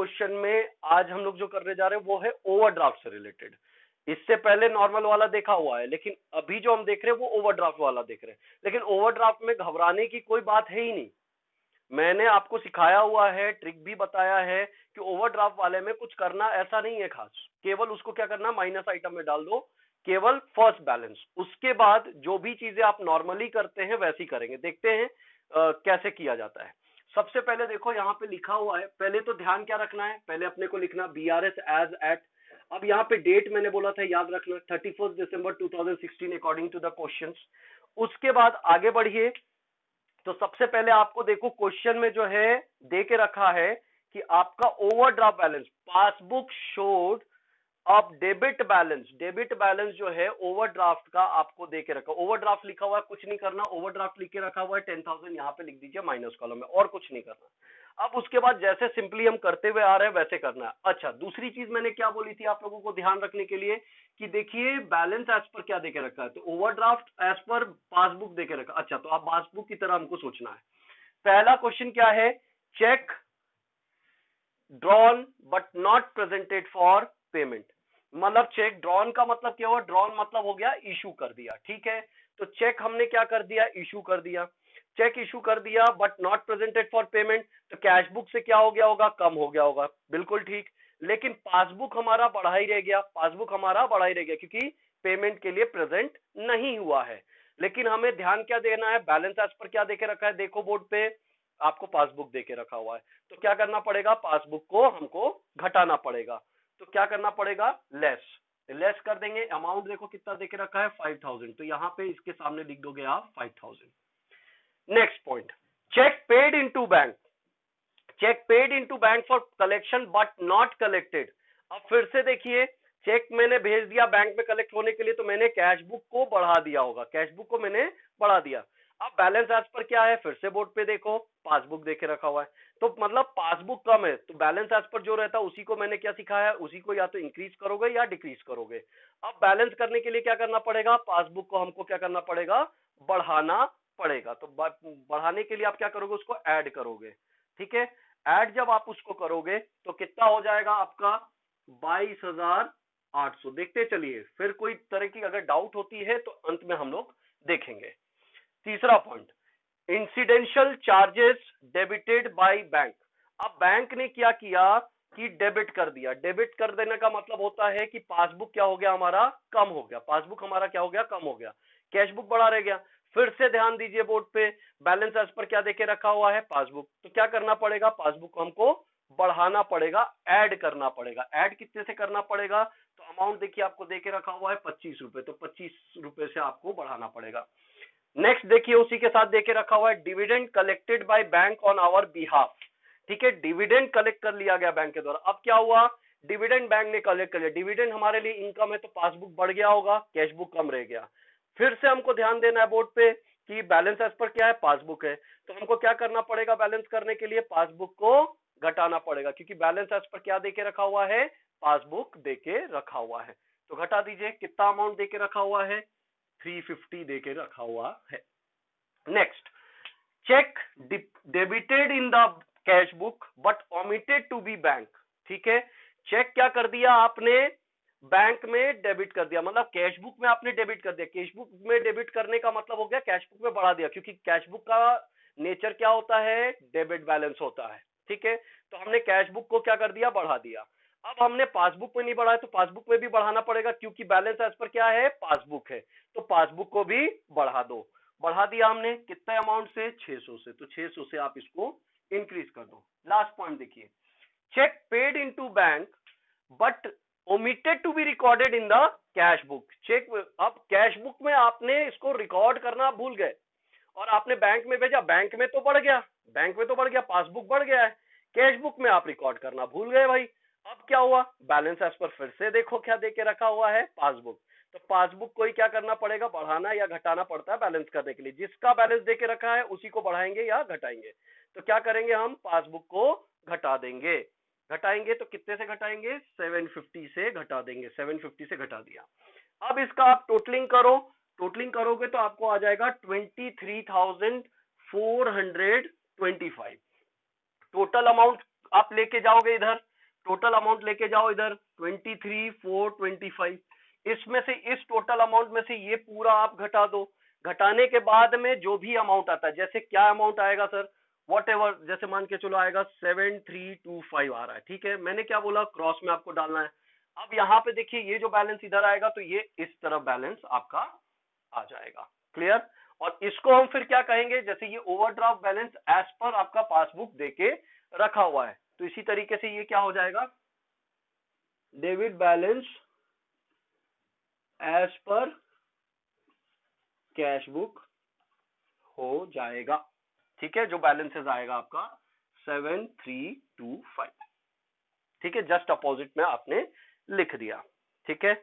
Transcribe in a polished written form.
Question में आज हम लोग जो करने जा रहे हैं वो है ओवरड्राफ्ट से रिलेटेड। इससे पहले नॉर्मल वाला देखा हुआ है, लेकिन अभी जो हम देख रहे हैं वो ओवरड्राफ्ट वाला देख रहे हैं। लेकिन ओवरड्राफ्ट में घबराने की कोई बात है ही नहीं। मैंने आपको सिखाया हुआ है, ट्रिक भी बताया है कि ओवरड्राफ्ट वाले में कुछ करना ऐसा नहीं है खास, केवल उसको क्या करना, माइनस आइटम में डाल दो, केवल फर्स्ट बैलेंस। उसके बाद जो भी चीजें आप नॉर्मली करते हैं वैसी करेंगे। देखते हैं कैसे किया जाता है। सबसे पहले देखो यहाँ पे लिखा हुआ है, पहले तो ध्यान क्या रखना है, पहले अपने को लिखना BRS एज एट। अब यहाँ पे डेट मैंने बोला था याद रखना, 31 दिसंबर 2016 अकॉर्डिंग टू द क्वेश्चंस। उसके बाद आगे बढ़िए, तो सबसे पहले आपको देखो क्वेश्चन में जो है दे के रखा है कि आपका ओवरड्राफ्ट बैलेंस पासबुक शोड अब डेबिट बैलेंस जो है ओवरड्राफ्ट का आपको दे के रखा। ओवरड्राफ्ट लिखा हुआ है, कुछ नहीं करना, ओवरड्राफ्ट लिख के रखा हुआ है 10,000, यहाँ पे लिख दीजिए माइनस कॉलम में, और कुछ नहीं करना। अब उसके बाद जैसे सिंपली हम करते हुए आ रहे हैं वैसे करना है। अच्छा, दूसरी चीज मैंने क्या बोली थी आप लोगों को ध्यान रखने के लिए कि देखिए बैलेंस एज पर क्या देके रखा है, तो ओवरड्राफ्ट एज पर पासबुक देके रखा। अच्छा, तो आप पासबुक की तरह हमको सोचना है। पहला क्वेश्चन क्या है, check drawn but not presented for payment. मतलब चेक ड्रॉन का मतलब क्या हुआ, ड्रॉन मतलब हो गया इशू कर दिया, ठीक है। तो चेक हमने क्या कर दिया, इशू कर दिया। चेक इशू कर दिया but not presented for payment, तो कैश बुक से क्या हो गया होगा, कम हो गया होगा, बिल्कुल ठीक। लेकिन पासबुक हमारा बढ़ा ही रह गया, पासबुक हमारा बढ़ा ही रह गया क्योंकि पेमेंट के लिए प्रेजेंट नहीं हुआ है। लेकिन हमें ध्यान क्या देना है, बैलेंस एज पर क्या देके रखा है, देखो बोर्ड पे आपको पासबुक देके रखा हुआ है, तो क्या करना पड़ेगा, पासबुक को हमको घटाना पड़ेगा। तो क्या करना पड़ेगा, लेस कर देंगे। अमाउंट देखो कितना देके रखा है 5,000, तो यहां पे इसके सामने लिख दोगे आप 5,000। Next point, cheque paid into bank, cheque paid into bank for collection but not collected. अब फिर से देखिए, चेक मैंने भेज दिया बैंक में कलेक्ट होने के लिए, तो मैंने कैश बुक को बढ़ा दिया होगा, कैश बुक को मैंने बढ़ा दिया। अब बैलेंस एज पर क्या है, फिर से बोर्ड पे देखो पासबुक देके रखा हुआ है, तो मतलब पासबुक कम है, तो बैलेंस एज पर जो रहता है उसी को मैंने क्या सिखाया, उसी को या तो इंक्रीज करोगे या डिक्रीज करोगे। अब बैलेंस करने के लिए क्या करना पड़ेगा, पासबुक को हमको क्या करना पड़ेगा, बढ़ाना पड़ेगा। तो बढ़ाने के लिए आप क्या करोगे, उसको ऐड करोगे, ठीक है। ऐड जब आप उसको करोगे तो कितना हो जाएगा आपका, 22,800। देखते चलिए, फिर कोई तरह की अगर डाउट होती है तो अंत में हम लोग देखेंगे। तीसरा point, incidental charges debited by bank. अब बैंक ने क्या किया कि डेबिट कर दिया। डेबिट कर देने का मतलब होता है कि पासबुक क्या हो गया, हमारा कम हो गया, पासबुक हमारा क्या हो गया, कम हो गया, कैश बुक बढ़ा रह गया। फिर से ध्यान दीजिए बोर्ड पे, बैलेंस एज पर क्या देके रखा हुआ है, पासबुक, तो क्या करना पड़ेगा, पासबुक को हमको बढ़ाना पड़ेगा, ऐड करना पड़ेगा। ऐड कितने से करना पड़ेगा, तो अमाउंट देखिए आपको देके रखा हुआ है 25 रुपए, तो 25 रुपए से आपको बढ़ाना पड़ेगा। नेक्स्ट देखिए, उसी के साथ देके रखा हुआ है dividend collected by bank on our behalf, ठीक है। डिविडेंड कलेक्ट कर लिया गया बैंक के द्वारा। अब क्या हुआ, डिविडेंड बैंक ने कलेक्ट कर लिया, डिविडेंड हमारे लिए इनकम है, तो पासबुक बढ़ गया होगा, कैश बुक कम रह गया। फिर से हमको ध्यान देना है बोर्ड पे कि बैलेंस एज पर क्या है, पासबुक है, तो हमको क्या करना पड़ेगा, बैलेंस करने के लिए पासबुक को घटाना पड़ेगा, क्योंकि बैलेंस एज पर क्या देके रखा हुआ है, पासबुक देके रखा हुआ है। तो घटा दीजिए, कितना अमाउंट देके रखा हुआ है, 350 देके रखा हुआ है। Next, cheque debited in the cash book but omitted to be bank, ठीक है। चेक क्या कर दिया आपने, बैंक में डेबिट कर दिया, मतलब कैश बुक में आपने डेबिट कर दिया। कैश बुक में डेबिट करने का मतलब हो गया कैश बुक में बढ़ा दिया, क्योंकि कैश बुक का नेचर क्या होता है, डेबिट बैलेंस होता है, ठीक है। तो हमने कैश बुक को क्या कर दिया, बढ़ा दिया। अब हमने पासबुक में नहीं बढ़ाया, तो पासबुक में भी बढ़ाना पड़ेगा, क्योंकि बैलेंस एज पर क्या है, पासबुक है, तो पासबुक को भी बढ़ा दो। बढ़ा दिया हमने, कितने अमाउंट से, 600 से, तो 600 से आप इसको इंक्रीज कर दो। लास्ट पॉइंट देखिए, cheque paid into bank but omitted to be recorded in the cash book. Cheque, अब कैश बुक में आपने इसको रिकॉर्ड करना भूल गए और आपने बैंक में भेजा, बैंक में तो बढ़ गया, बैंक में तो बढ़ गया, पासबुक बढ़ गया है, कैश बुक में आप रिकॉर्ड करना भूल गए भाई। अब क्या हुआ, बैलेंस एज पर फिर से देखो क्या देके रखा हुआ है, पासबुक, तो पासबुक को ही क्या करना पड़ेगा, बढ़ाना या घटाना पड़ता है बैलेंस करने के लिए। जिसका बैलेंस देके रखा है उसी को बढ़ाएंगे या घटाएंगे। तो क्या करेंगे, हम पासबुक को घटा देंगे। घटाएंगे तो कितने से घटाएंगे, 750 से घटा देंगे, 750 से घटा दिया। अब इसका आप टोटलिंग करो, टोटलिंग करोगे तो आपको आ जाएगा 23,425। टोटल अमाउंट आप लेके जाओगे इधर, टोटल अमाउंट लेके जाओ इधर 23,425। इसमें से इस टोटल अमाउंट में से ये पूरा आप घटा दो। घटाने के बाद में जो भी अमाउंट आता है, जैसे क्या अमाउंट आएगा सर, वॉट एवर, जैसे मान के चलो आएगा 7325 आ रहा है, ठीक है। मैंने क्या बोला, क्रॉस में आपको डालना है। अब यहाँ पे देखिए ये जो बैलेंस इधर आएगा तो ये इस तरफ बैलेंस आपका आ जाएगा। क्लियर। और इसको हम फिर क्या कहेंगे, जैसे ये ओवरड्राफ्ट बैलेंस एज पर आपका पासबुक देके रखा हुआ है, तो इसी तरीके से ये क्या हो जाएगा, debit balance as per cash book हो जाएगा। ठीक है, जो बैलेंसेस आएगा आपका 7325। ठीक है, जस्ट अपोजिट में आपने लिख दिया। ठीक है,